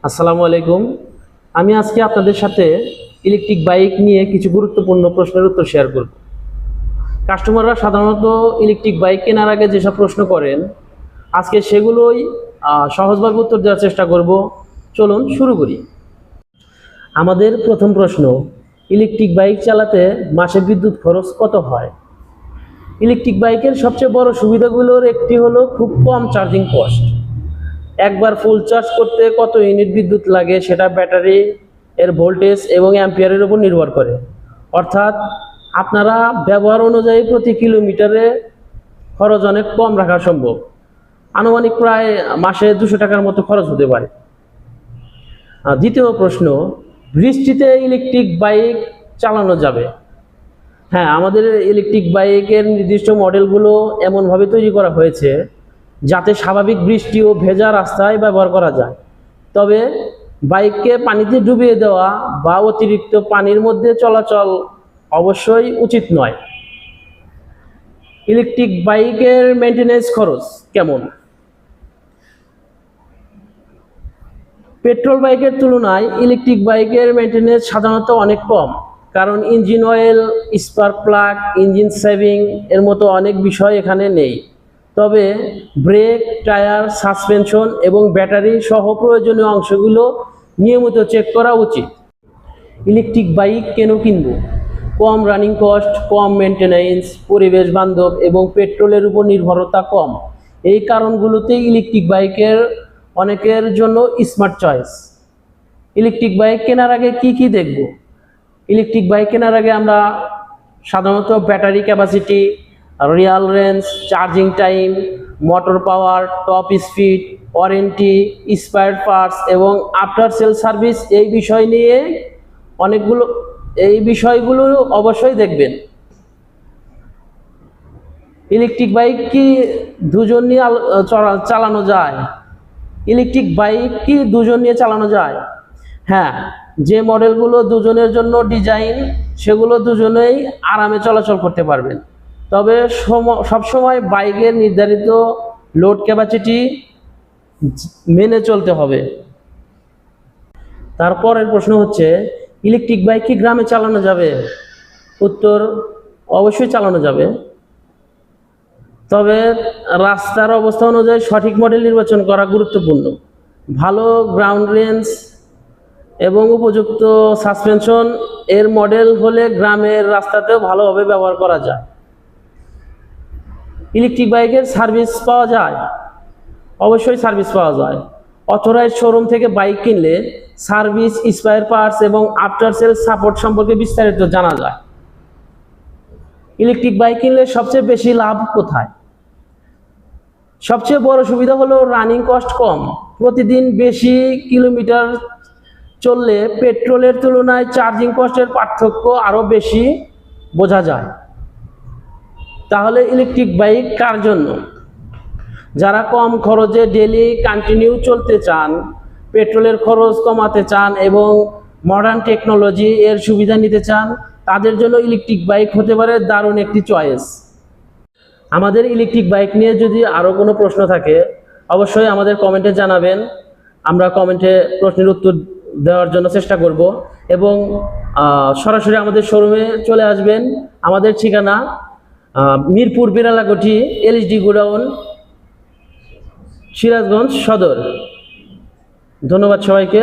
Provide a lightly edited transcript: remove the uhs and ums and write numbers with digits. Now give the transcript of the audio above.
আসসালামু আলাইকুম। আমি আজকে আপনাদের সাথে ইলেকট্রিক বাইক নিয়ে কিছু গুরুত্বপূর্ণ প্রশ্নের উত্তর শেয়ার করব। কাস্টমাররা সাধারণত ইলেকট্রিক বাইক কেনার আগে যেসব প্রশ্ন করেন, আজকে সেগুলোই সহজভাবে উত্তর দেওয়ার চেষ্টা করব। চলুন শুরু করি। আমাদের প্রথম প্রশ্ন, ইলেকট্রিক বাইক চালাতে মাসে বিদ্যুৎ খরচ কত হয়? ইলেকট্রিক বাইকের সবচেয়ে বড় সুবিধাগুলোর একটি হলো খুব কম চার্জিং কস্ট। একবার ফুল চার্জ করতে কত ইউনিট বিদ্যুৎ লাগে সেটা ব্যাটারি এর ভোল্টেজ এবং অ্যাম্পিয়ারের উপর নির্ভর করে। অর্থাৎ আপনারা ব্যবহার অনুযায়ী প্রতি কিলোমিটারে খরচ অনেক কম রাখা সম্ভব। আনুমানিক প্রায় মাসে 200 টাকার মতো খরচ হতে পারে। দ্বিতীয় প্রশ্ন, বৃষ্টিতে ইলেকট্রিক বাইক চালানো যাবে? হ্যাঁ, আমাদের ইলেকট্রিক বাইকের নির্দিষ্ট মডেলগুলো এমনভাবে তৈরি করা হয়েছে যাতে স্বাভাবিক বৃষ্টি ও ভেজা রাস্তায় ব্যবহার করা যায়। তবে বাইককে পানিতে ডুবিয়ে দেওয়া বা অতিরিক্ত পানির মধ্যে চলাচল অবশ্যই উচিত নয়। ইলেকট্রিক বাইকের মেইনটেনেন্স খরচ কেমন? পেট্রোল বাইকের তুলনায় ইলেকট্রিক বাইকের মেইনটেনেন্স সাধারণত অনেক কম, কারণ engine oil, spark plug, engine saving এর মতো অনেক বিষয় এখানে নেই। তবে ব্রেক, টায়ার, সাসপেনশন এবং ব্যাটারি সহ প্রয়োজনীয় অংশগুলো নিয়মিত চেক করা উচিত। ইলেকট্রিক বাইক কেন কিনব? কম রানিং কস্ট, কম মেনটেন্যান্স, পরিবেশ বান্ধব এবং পেট্রোলের উপর নির্ভরতা কম। এই কারণগুলোতে ইলেকট্রিক বাইকের অনেকের জন্য স্মার্ট চয়েস। ইলেকট্রিক বাইক কেনার আগে কি কি দেখব? ইলেকট্রিক বাইক কেনার আগে আমরা সাধারণত battery capacity, Real range, charging time, motor power, top speed, warranty, spare parts এবং আফটার সেল সার্ভিস এই বিষয়গুলো অবশ্যই দেখবেন। ইলেকট্রিক বাইক কি দুজন নিয়ে চালানো যায়? ইলেকট্রিক বাইক কি দুজন নিয়ে চালানো যায়? হ্যাঁ, যে মডেলগুলো দুজনের জন্য ডিজাইন সেগুলো দুজনেই আরামে চলাচল করতে পারবেন। তবে সবসময় বাইকের নির্ধারিত লোড ক্যাপাসিটি মেনে চলতে হবে। তারপরের প্রশ্ন হচ্ছে, ইলেকট্রিক বাইক কি গ্রামে চালানো যাবে? উত্তর, অবশ্যই চালানো যাবে। তবে রাস্তার অবস্থা অনুযায়ী সঠিক মডেল নির্বাচন করা গুরুত্বপূর্ণ। ভালো গ্রাউন্ড রেঞ্জ এবং উপযুক্ত সাসপেনশন এর মডেল হলে গ্রামের রাস্তাতেও ভালোভাবে ব্যবহার করা যায়। ইলেকট্রিক বাইকের সার্ভিস পাওয়া যায়? অবশ্যই সার্ভিস পাওয়া যায়। অথরাইজড শোরুম থেকে বাইক কিনলে সার্ভিস, স্পেয়ার পার্টস এবং আফটার সেল সাপোর্ট সম্পর্কে বিস্তারিত জানা যায়। ইলেকট্রিক বাইক কিনলে সবচেয়ে বেশি লাভ কোথায়? সবচেয়ে বড় সুবিধা হলো রানিং কস্ট কম। প্রতিদিন বেশি কিলোমিটার চললে পেট্রোলের তুলনায় চার্জিং কস্টের পার্থক্য আরও বেশি বোঝা যায়। তাহলে ইলেকট্রিক বাইক কার জন্য? যারা কম খরচে ডেলি কন্টিনিউ চলতে চান, পেট্রোলের খরচ কমাতে চান এবং মডার্ন টেকনোলজি এর সুবিধা নিতে চান, তাদের জন্য ইলেকট্রিক বাইক হতে পারে দারুণ একটি চয়েস। আমাদের ইলেকট্রিক বাইক নিয়ে যদি আরও কোনো প্রশ্ন থাকে অবশ্যই আমাদের কমেন্টে জানাবেন। আমরা কমেন্টে প্রশ্নের উত্তর দেওয়ার জন্য চেষ্টা করব এবং সরাসরি আমাদের শোরুমে চলে আসবেন। আমাদের ঠিকানা মিরপুর বিরালাগঠি এলএসডি গোডাউন, সিরাজগঞ্জ সদর। ধন্যবাদ সবাইকে।